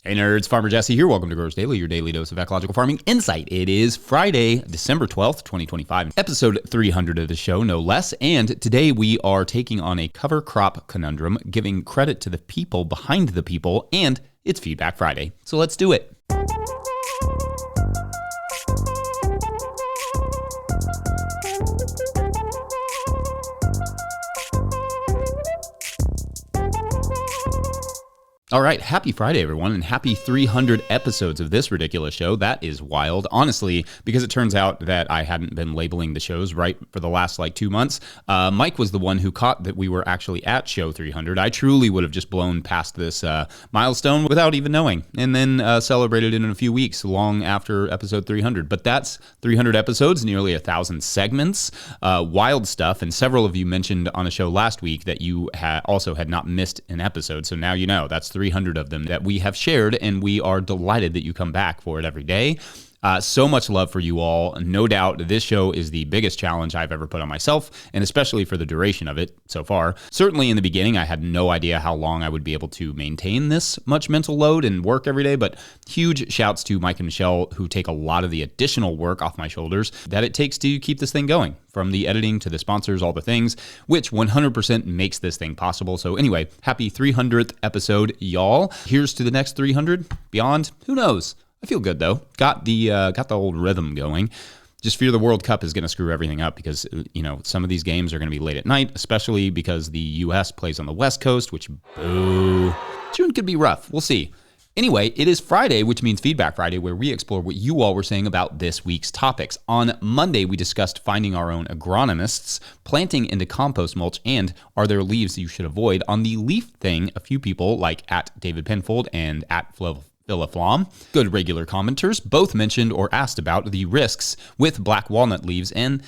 Hey nerds, Farmer Jesse here. Welcome to Growers Daily, your daily dose of ecological farming insight. It is Friday, December 12th, 2025, episode 300 of the show, no less. And today we are taking on a cover crop conundrum, giving credit to the people behind the people, and it's Feedback Friday. So let's do it. All right, happy Friday, everyone, and happy 300 episodes of this ridiculous show. That is wild, honestly, because it turns out that I hadn't been labeling the shows right for the last 2 months. Mike was the one who caught that we were actually at show 300. I truly would have just blown past this milestone without even knowing, and then celebrated it in a few weeks, long after episode 300. But that's 300 episodes, nearly 1,000 segments, wild stuff, and several of you mentioned on a show last week that you also had not missed an episode, so now you know. That's 300 of them that we have shared, and we are delighted that you come back for it every day. So much love for you all. No doubt this show is the biggest challenge I've ever put on myself, and especially for the duration of it so far. Certainly in the beginning, I had no idea how long I would be able to maintain this much mental load and work every day, but huge shouts to Mike and Michelle, who take a lot of the additional work off my shoulders that it takes to keep this thing going. From the editing to the sponsors, all the things, which 100% makes this thing possible. So anyway, happy 300th episode, y'all. Here's to the next 300, beyond, who knows? I feel good though. Got the old rhythm going. Just fear the World Cup is going to screw everything up because, some of these games are going to be late at night, especially because the U.S. plays on the West Coast, which, boo. June could be rough. We'll see. Anyway, it is Friday, which means Feedback Friday, where we explore what you all were saying about this week's topics. On Monday, we discussed finding our own agronomists, planting into compost mulch, and are there leaves you should avoid? On the leaf thing, a few people, like at David Penfold and at Philaflom, good regular commenters, both mentioned or asked about the risks with black walnut leaves, and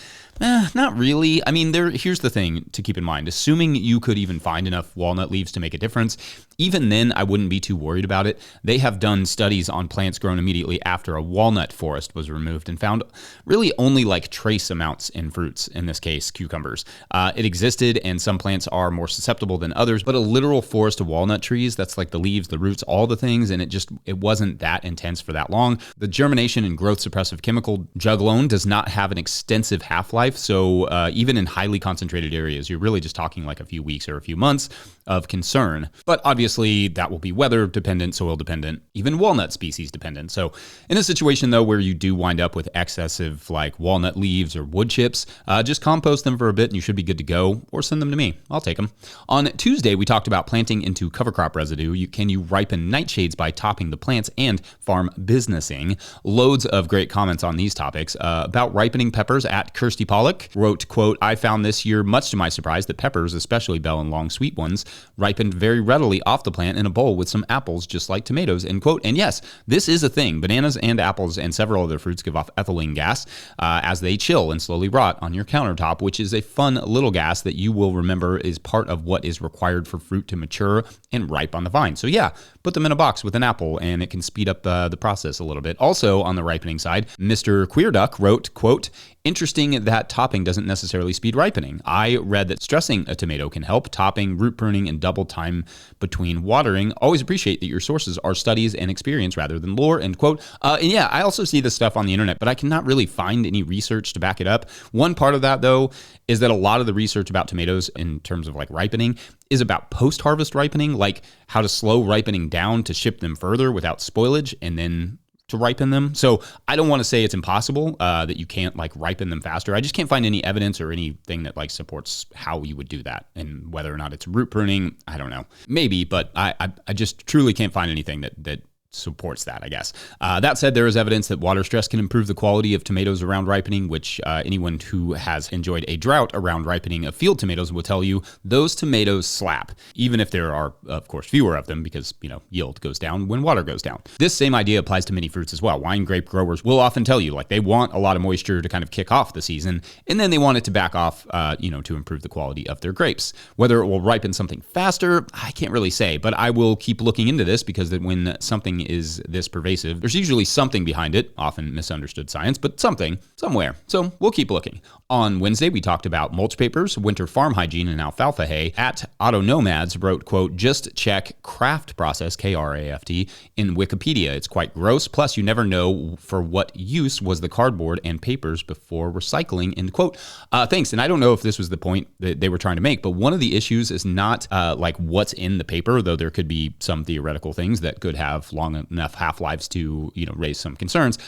not really. I mean, here's the thing to keep in mind. Assuming you could even find enough walnut leaves to make a difference, even then, I wouldn't be too worried about it. They have done studies on plants grown immediately after a walnut forest was removed and found really only trace amounts in fruits, in this case, cucumbers. It existed, and some plants are more susceptible than others, but a literal forest of walnut trees, that's like the leaves, the roots, all the things, and it wasn't that intense for that long. The germination and growth suppressive chemical juglone does not have an extensive half-life, so even in highly concentrated areas, you're really just talking a few weeks or a few months of concern. But obviously, that will be weather dependent, soil dependent, even walnut species dependent. So in a situation, though, where you do wind up with excessive walnut leaves or wood chips, just compost them for a bit and you should be good to go, or send them to me. I'll take them. On Tuesday, we talked about planting into cover crop residue. Can you ripen nightshades by topping the plants and farm businessing? Loads of great comments on these topics. About ripening peppers, at Kirsty Pollock wrote, quote, I found this year, much to my surprise, that peppers, especially bell and long sweet ones, ripened very readily off the plant in a bowl with some apples, just like tomatoes, end quote. And yes, this is a thing. Bananas and apples and several other fruits give off ethylene gas as they chill and slowly rot on your countertop, which is a fun little gas that you will remember is part of what is required for fruit to mature and ripe on the vine. So yeah, put them in a box with an apple and it can speed up the process a little bit. Also on the ripening side, Mr. Queer Duck wrote, quote, interesting that topping doesn't necessarily speed ripening. I read that stressing a tomato can help, topping, root pruning, and double time between watering. Always appreciate that your sources are studies and experience rather than lore, end quote. And yeah, I also see this stuff on the internet, but I cannot really find any research to back it up. One part of that, though, is that a lot of the research about tomatoes in terms of ripening is about post-harvest ripening, like how to slow ripening down to ship them further without spoilage and then to ripen them. So I don't want to say it's impossible that you can't ripen them faster. I just can't find any evidence or anything that supports how you would do that, and whether or not it's root pruning, I don't know. Maybe, but I just truly can't find anything that supports that, I guess. That said, there is evidence that water stress can improve the quality of tomatoes around ripening, which anyone who has enjoyed a drought around ripening of field tomatoes will tell you those tomatoes slap, even if there are, of course, fewer of them because, yield goes down when water goes down. This same idea applies to many fruits as well. Wine grape growers will often tell you, they want a lot of moisture to kind of kick off the season, and then they want it to back off, to improve the quality of their grapes. Whether it will ripen something faster, I can't really say, but I will keep looking into this because that when something anything is this pervasive, there's usually something behind it, often misunderstood science, but something, somewhere. So we'll keep looking. On Wednesday, we talked about mulch papers, winter farm hygiene, and alfalfa hay. At Auto Nomads wrote, quote, just check craft process, K-R-A-F-T, in Wikipedia. It's quite gross. Plus, you never know for what use was the cardboard and papers before recycling, end quote. Thanks. And I don't know if this was the point that they were trying to make, but one of the issues is not like what's in the paper, though there could be some theoretical things that could have long enough half-lives to, raise some concerns.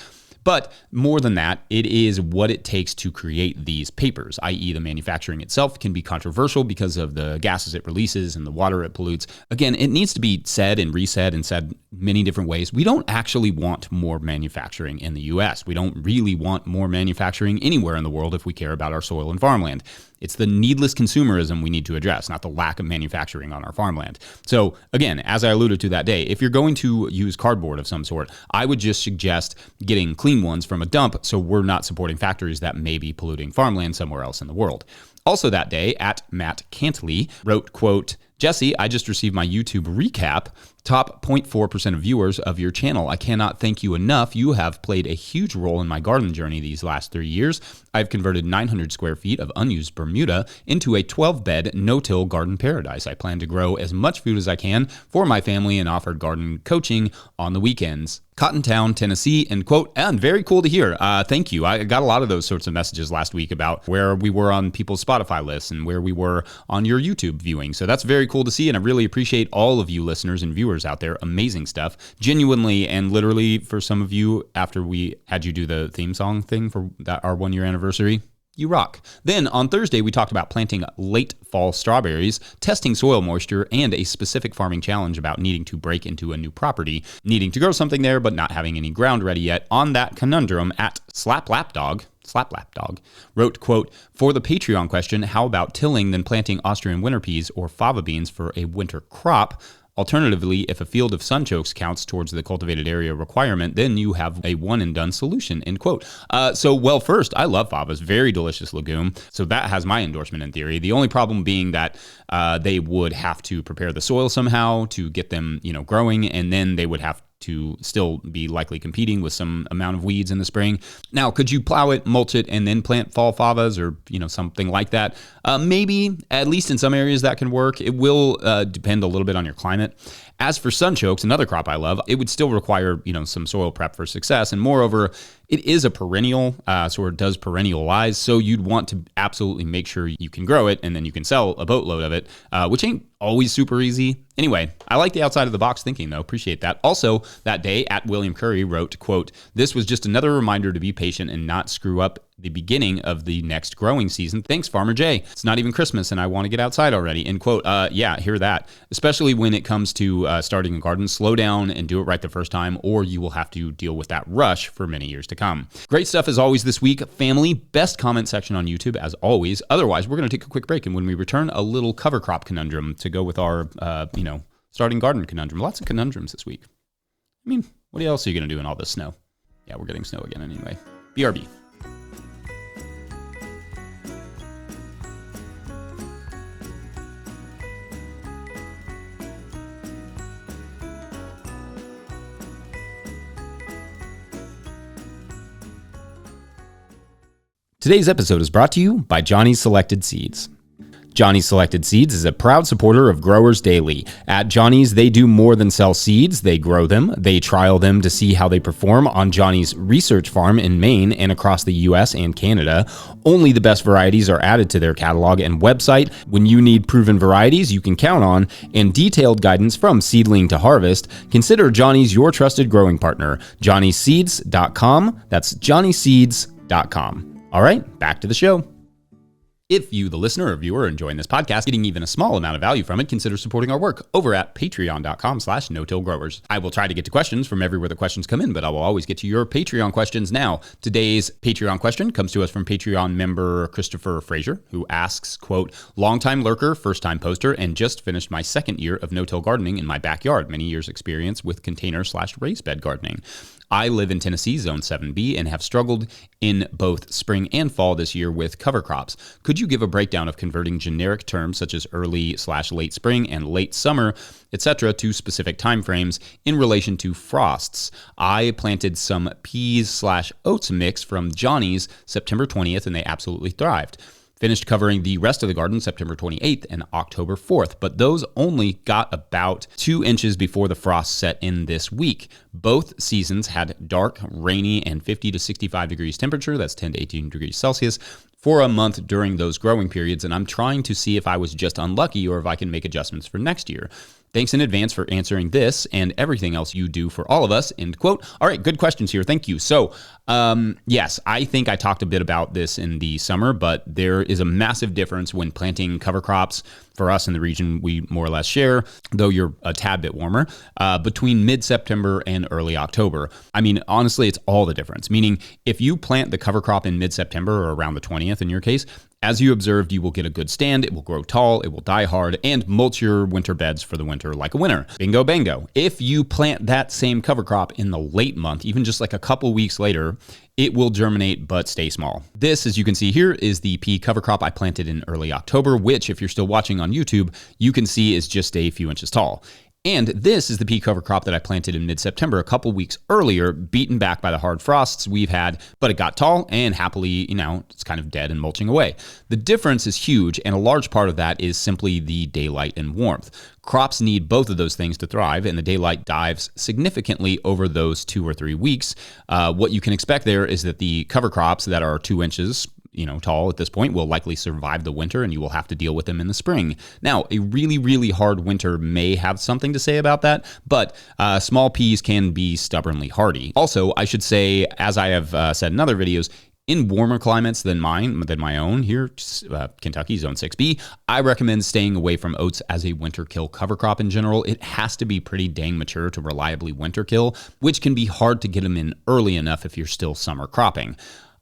But more than that, it is what it takes to create these papers, i.e. the manufacturing itself can be controversial because of the gases it releases and the water it pollutes. Again, it needs to be said and resaid and said many different ways. We don't actually want more manufacturing in the U.S. We don't really want more manufacturing anywhere in the world if we care about our soil and farmland. It's the needless consumerism we need to address, not the lack of manufacturing on our farmland. So again, as I alluded to that day, if you're going to use cardboard of some sort, I would just suggest getting clean ones from a dump so we're not supporting factories that may be polluting farmland somewhere else in the world. Also that day, at Matt Cantley wrote, quote, Jesse, I just received my YouTube recap. Top 0.4% of viewers of your channel. I cannot thank you enough. You have played a huge role in my garden journey these last 3 years. I've converted 900 square feet of unused Bermuda into a 12-bed no-till garden paradise. I plan to grow as much food as I can for my family and offered garden coaching on the weekends. Cottontown, Tennessee, end quote. And very cool to hear. Thank you. I got a lot of those sorts of messages last week about where we were on people's Spotify lists and where we were on your YouTube viewing. So that's very cool to see. And I really appreciate all of you listeners and viewers out there. Amazing stuff. Genuinely and literally for some of you, after we had you do the theme song thing for our 1 year anniversary, you rock. Then on Thursday, we talked about planting late fall strawberries, testing soil moisture, and a specific farming challenge about needing to break into a new property, needing to grow something there, but not having any ground ready yet. On that conundrum, at Slaplapdog wrote, quote, for the Patreon question, how about tilling then planting Austrian winter peas or fava beans for a winter crop? Alternatively, if a field of sunchokes counts towards the cultivated area requirement, then you have a one and done solution, end quote. First, I love favas, very delicious legume. So that has my endorsement in theory. The only problem being that they would have to prepare the soil somehow to get them, growing, and then they would have to still be likely competing with some amount of weeds in the spring. Now, could you plow it, mulch it, and then plant fall favas or, something like that? Maybe, at least in some areas that can work. It will depend a little bit on your climate. As for sunchokes, another crop I love, it would still require, some soil prep for success. And moreover, it is a perennial, so it does perennialize. So you'd want to absolutely make sure you can grow it and then you can sell a boatload of it, which ain't always super easy. Anyway, I like the outside of the box thinking though. Appreciate that. Also that day, at William Curry wrote, quote, this was just another reminder to be patient and not screw up the beginning of the next growing season. Thanks, Farmer Jay. It's not even Christmas and I want to get outside already, end quote. Yeah, hear that. Especially when it comes to starting a garden, slow down and do it right the first time, or you will have to deal with that rush for many years to come. Great stuff as always this week. Family, best comment section on YouTube as always. Otherwise, we're going to take a quick break, and when we return, a little cover crop conundrum to go with our, starting garden conundrum. Lots of conundrums this week. I mean, what else are you going to do in all this snow? Yeah, we're getting snow again anyway. BRB. Today's episode is brought to you by Johnny's Selected Seeds. Johnny's Selected Seeds is a proud supporter of Growers Daily. At Johnny's, they do more than sell seeds. They grow them. They trial them to see how they perform on Johnny's research farm in Maine and across the U.S. and Canada. Only the best varieties are added to their catalog and website. When you need proven varieties you can count on and detailed guidance from seedling to harvest, consider Johnny's your trusted growing partner. JohnnySeeds.com. That's JohnnySeeds.com. All right, back to the show. If you, the listener or viewer, are enjoying this podcast, getting even a small amount of value from it, consider supporting our work over at patreon.com/no-till-growers. I will try to get to questions from everywhere the questions come in, but I will always get to your Patreon questions now. Today's Patreon question comes to us from Patreon member Christopher Frazier, who asks, quote, longtime lurker, first-time poster, and just finished my second year of no-till gardening in my backyard. Many years experience with container/raised bed gardening. I live in Tennessee, Zone 7B, and have struggled in both spring and fall this year with cover crops. Could could you give a breakdown of converting generic terms such as early/late spring and late summer, etc., to specific timeframes in relation to frosts? I planted some peas/oats mix from Johnny's September 20th, and they absolutely thrived. Finished covering the rest of the garden September 28th and October 4th, but those only got about 2 inches before the frost set in this week. Both seasons had dark, rainy, and 50 to 65 degrees temperature, that's 10 to 18 degrees Celsius, for a month during those growing periods, and I'm trying to see if I was just unlucky or if I can make adjustments for next year. Thanks in advance for answering this and everything else you do for all of us, end quote. All right, good questions here. Thank you. So, yes, I think I talked a bit about this in the summer, but there is a massive difference when planting cover crops for us in the region we more or less share, though you're a tad bit warmer, between mid-September and early October. I mean, honestly, it's all the difference. Meaning, if you plant the cover crop in mid-September or around the 20th in your case, as you observed, you will get a good stand, it will grow tall, it will die hard, and mulch your winter beds for the winter like a winner. Bingo bango. If you plant that same cover crop in the late month, even just like a couple weeks later, it will germinate but stay small. This, as you can see here, is the pea cover crop I planted in early October, which, if you're still watching on YouTube, you can see is just a few inches tall. And this is the pea cover crop that I planted in mid-September, a couple weeks earlier, beaten back by the hard frosts we've had, but it got tall and happily, it's kind of dead and mulching away. The difference is huge, and a large part of that is simply the daylight and warmth. Crops need both of those things to thrive, and the daylight dives significantly over those 2 or 3 weeks. What you can expect there is that the cover crops that are 2 inches tall at this point will likely survive the winter, and you will have to deal with them in the spring. Now, a really, really hard winter may have something to say about that, but small peas can be stubbornly hardy. Also, I should say, as I have said in other videos, in warmer climates than my own here, Kentucky Zone 6B, I recommend staying away from oats as a winter kill cover crop in general. It has to be pretty dang mature to reliably winter kill, which can be hard to get them in early enough if you're still summer cropping.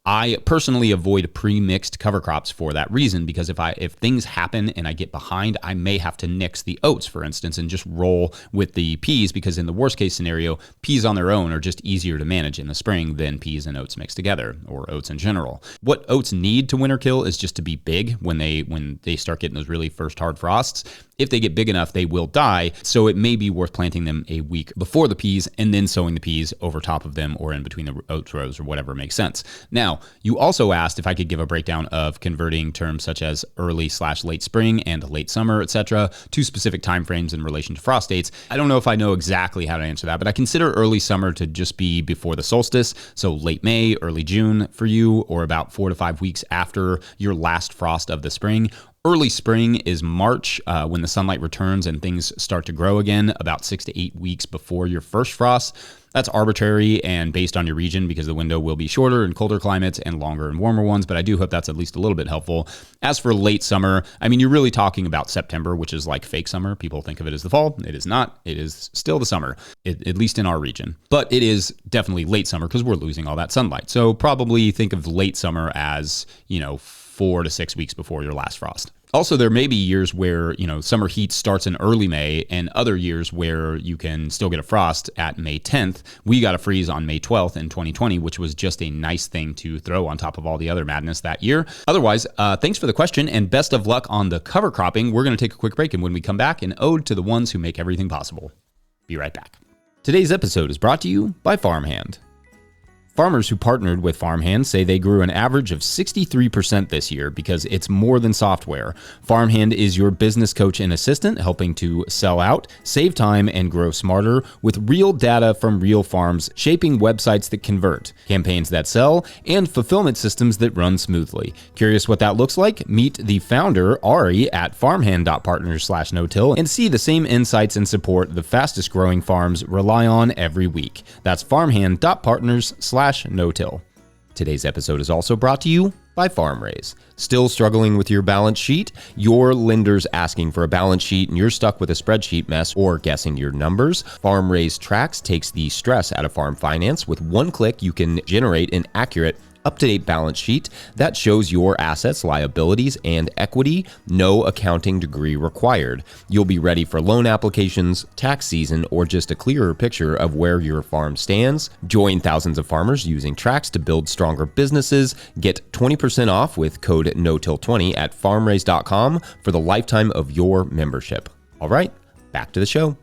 I personally avoid pre-mixed cover crops for that reason, because if things happen and I get behind, I may have to nix the oats, for instance, and just roll with the peas, because in the worst case scenario, peas on their own are just easier to manage in the spring than peas and oats mixed together, or oats in general. What oats need to winter kill is just to be big when they start getting those really first hard frosts. If they get big enough, they will die, so it may be worth planting them a week before the peas and then sowing the peas over top of them or in between the oats rows or whatever makes sense. Now, you also asked if I could give a breakdown of converting terms such as early/late spring and late summer, etc., to specific timeframes in relation to frost dates. I don't know if I know exactly how to answer that, but I consider early summer to just be before the solstice, so late May, early June for you, or about 4 to 5 weeks after your last frost of the spring. Early spring is March, when the sunlight returns and things start to grow again, about 6 to 8 weeks before your first frost. That's arbitrary and based on your region, because the window will be shorter in colder climates and longer in warmer ones, but I do hope that's at least a little bit helpful. As for late summer, you're really talking about September, which is like fake summer. People think of it as the fall. It is not. It is still the summer, at least in our region. But it is definitely late summer because we're losing all that sunlight. So probably think of late summer as, 4 to 6 weeks before your last frost. Also, there may be years where, summer heat starts in early May, and other years where you can still get a frost at May 10th. We got a freeze on May 12th in 2020, which was just a nice thing to throw on top of all the other madness that year. Otherwise, thanks for the question and best of luck on the cover cropping. We're going to take a quick break, and when we come back, an ode to the ones who make everything possible. Be right back. Today's episode is brought to you by Farmhand. Farmers who partnered with Farmhand say they grew an average of 63% this year because it's more than software. Farmhand is your business coach and assistant, helping to sell out, save time, and grow smarter with real data from real farms, shaping websites that convert, campaigns that sell, and fulfillment systems that run smoothly. Curious what that looks like? Meet the founder, Ari, at farmhand.partners/no-till and see the same insights and support the fastest growing farms rely on every week. That's farmhand.partners/no-till. Today's episode is also brought to you by FarmRaise. Still struggling with your balance sheet? Your lender's asking for a balance sheet and you're stuck with a spreadsheet mess or guessing your numbers? FarmRaise Tracks takes the stress out of farm finance. With one click, you can generate an accurate, up-to-date balance sheet that shows your assets, liabilities, and equity. No accounting degree required. You'll be ready for loan applications, tax season, or just a clearer picture of where your farm stands. Join thousands of farmers using Trax to build stronger businesses. Get 20% off with code NOTIL20 at farmraise.com for the lifetime of your membership. All right, back to the show.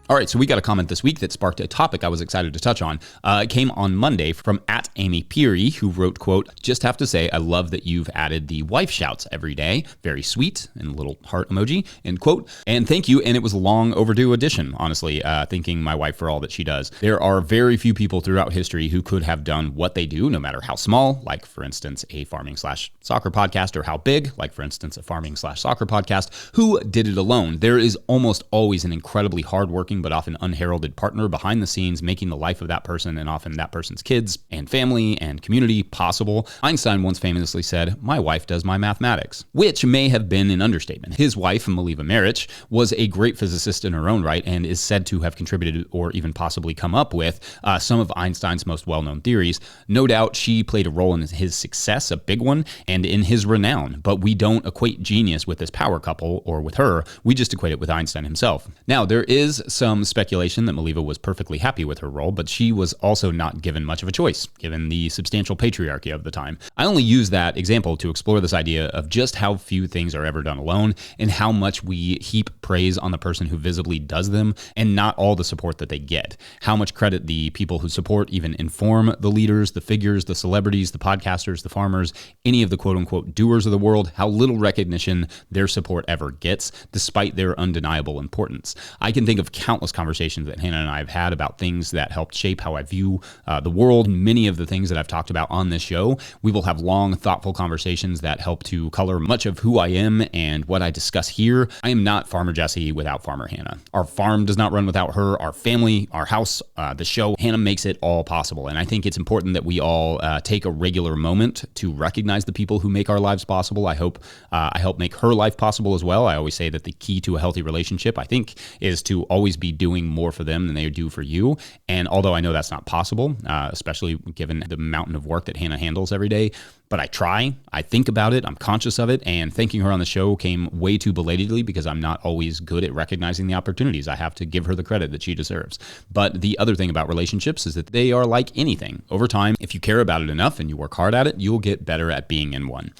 All right, so we got a comment this week that sparked a topic I was excited to touch on. It came on Monday from @AmyPeary, who wrote, quote, "Just have to say, I love that you've added the wife shouts every day. Very sweet," and a little heart emoji, end quote. "And thank you, and it was a long overdue addition, honestly, thanking my wife for all that she does. There are very few people throughout history who could have done what they do, no matter how small, like, for instance, a farming/soccer podcast, or how big, like, for instance, a farming/soccer podcast, who did it alone. There is almost always an incredibly hardworking but often unheralded partner behind the scenes, making the life of that person and often that person's kids and family and community possible. Einstein once famously said, 'My wife does my mathematics,' which may have been an understatement. His wife, Maliva Maric, was a great physicist in her own right and is said to have contributed or even possibly come up with some of Einstein's most well-known theories. No doubt she played a role in his success, a big one, and in his renown, but we don't equate genius with this power couple or with her. We just equate it with Einstein himself. Now, there is some speculation that Maliva was perfectly happy with her role, but she was also not given much of a choice, given the substantial patriarchy of the time. I only use that example to explore this idea of just how few things are ever done alone and how much we heap praise on the person who visibly does them and not all the support that they get. How much credit the people who support even inform the leaders, the figures, the celebrities, the podcasters, the farmers, any of the quote-unquote doers of the world, how little recognition their support ever gets, despite their undeniable importance. I can think of countless conversations that Hannah and I have had about things that helped shape how I view the world. Many of the things that I've talked about on this show, we will have long, thoughtful conversations that help to color much of who I am and what I discuss here. I am not Farmer Jesse without Farmer Hannah. Our farm does not run without her, our family, our house, the show. Hannah makes it all possible. And I think it's important that we all take a regular moment to recognize the people who make our lives possible. I hope I help make her life possible as well. I always say that the key to a healthy relationship, I think, is to always be doing more for them than they do for you. And although I know that's not possible, especially given the mountain of work that Hannah handles every day, but I try, I think about it, I'm conscious of it, and thanking her on the show came way too belatedly because I'm not always good at recognizing the opportunities. I have to give her the credit that she deserves. But the other thing about relationships is that they are like anything. Over time, if you care about it enough and you work hard at it, you'll get better at being in one.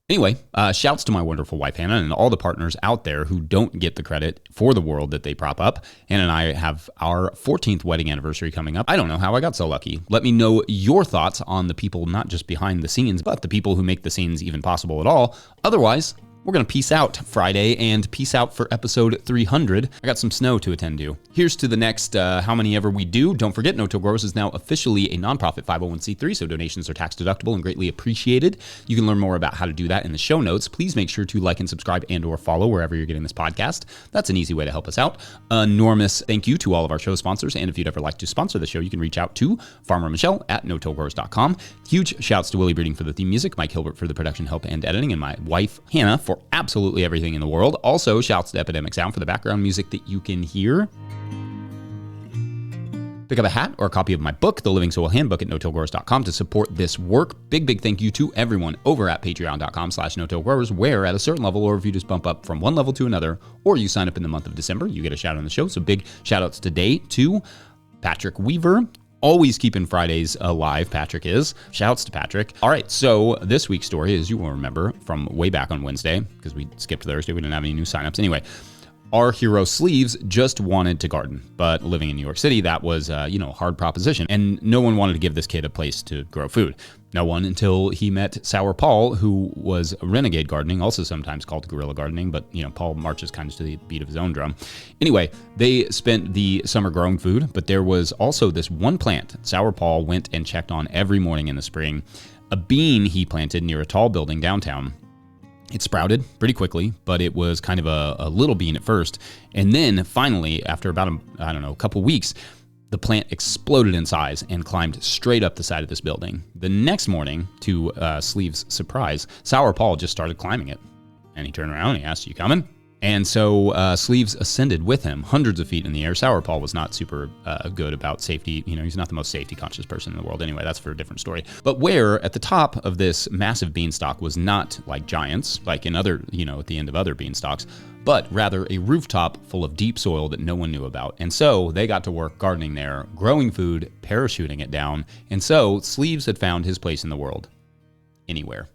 Anyway, shouts to my wonderful wife, Hannah, and all the partners out there who don't get the credit for the world that they prop up. Hannah and I have our 14th wedding anniversary coming up. I don't know how I got so lucky. Let me know your thoughts on the people not just behind the scenes, but the people who make the scenes even possible at all. Otherwise, we're going to peace out Friday and peace out for episode 300. I got some snow to attend to. Here's to the next how many ever we do. Don't forget, No Till Growers is now officially a nonprofit 501c3, so donations are tax deductible and greatly appreciated. You can learn more about how to do that in the show notes. Please make sure to like and subscribe and or follow wherever you're getting this podcast. That's an easy way to help us out. Enormous thank you to all of our show sponsors, and if you'd ever like to sponsor the show, you can reach out to Farmer Michelle at notillgrowers.com. Huge shouts to Willie Breeding for the theme music, Mike Hilbert for the production help and editing, and my wife, Hannah, for absolutely everything in the world. Also, shouts to Epidemic Sound for the background music that you can hear. Pick up a hat or a copy of my book, The Living Soil Handbook, at notillgrowers.com to support this work. Big thank you to everyone over at patreon.com/notillgrowers, where at a certain level, or if you just bump up from one level to another, or you sign up in the month of December, you get a shout out on the show. So big shout outs today to Patrick Weaver. Always keeping Fridays alive, Patrick is. Shouts to Patrick. All right, so this week's story, as you will remember from way back on Wednesday, because we skipped Thursday, we didn't have any new signups. Anyway, our hero Sleeves just wanted to garden, but living in New York City, that was a hard proposition, and no one wanted to give this kid a place to grow food. No one until he met Sour Paul, who was renegade gardening, also sometimes called guerrilla gardening, but Paul marches kind of to the beat of his own drum. Anyway, they spent the summer growing food, but there was also this one plant Sour Paul went and checked on every morning in the spring, a bean he planted near a tall building downtown. It sprouted pretty quickly, but it was kind of a little bean at first. And then finally, after about, a couple weeks, the plant exploded in size and climbed straight up the side of this building. The next morning, to Sleeves' surprise, Sour Paul just started climbing it. And he turned around and he asked, "You coming?" And so Sleeves ascended with him hundreds of feet in the air. Sour Paul was not super good about safety. He's not the most safety conscious person in the world. Anyway, that's for a different story. But where at the top of this massive beanstalk was not like giants, like in other, at the end of other beanstalks, but rather a rooftop full of deep soil that no one knew about. And so they got to work gardening there, growing food, parachuting it down. And so Sleeves had found his place in the world. Anywhere.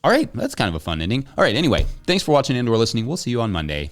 All right, that's kind of a fun ending. All right, anyway, thanks for watching and or listening. We'll see you on Monday.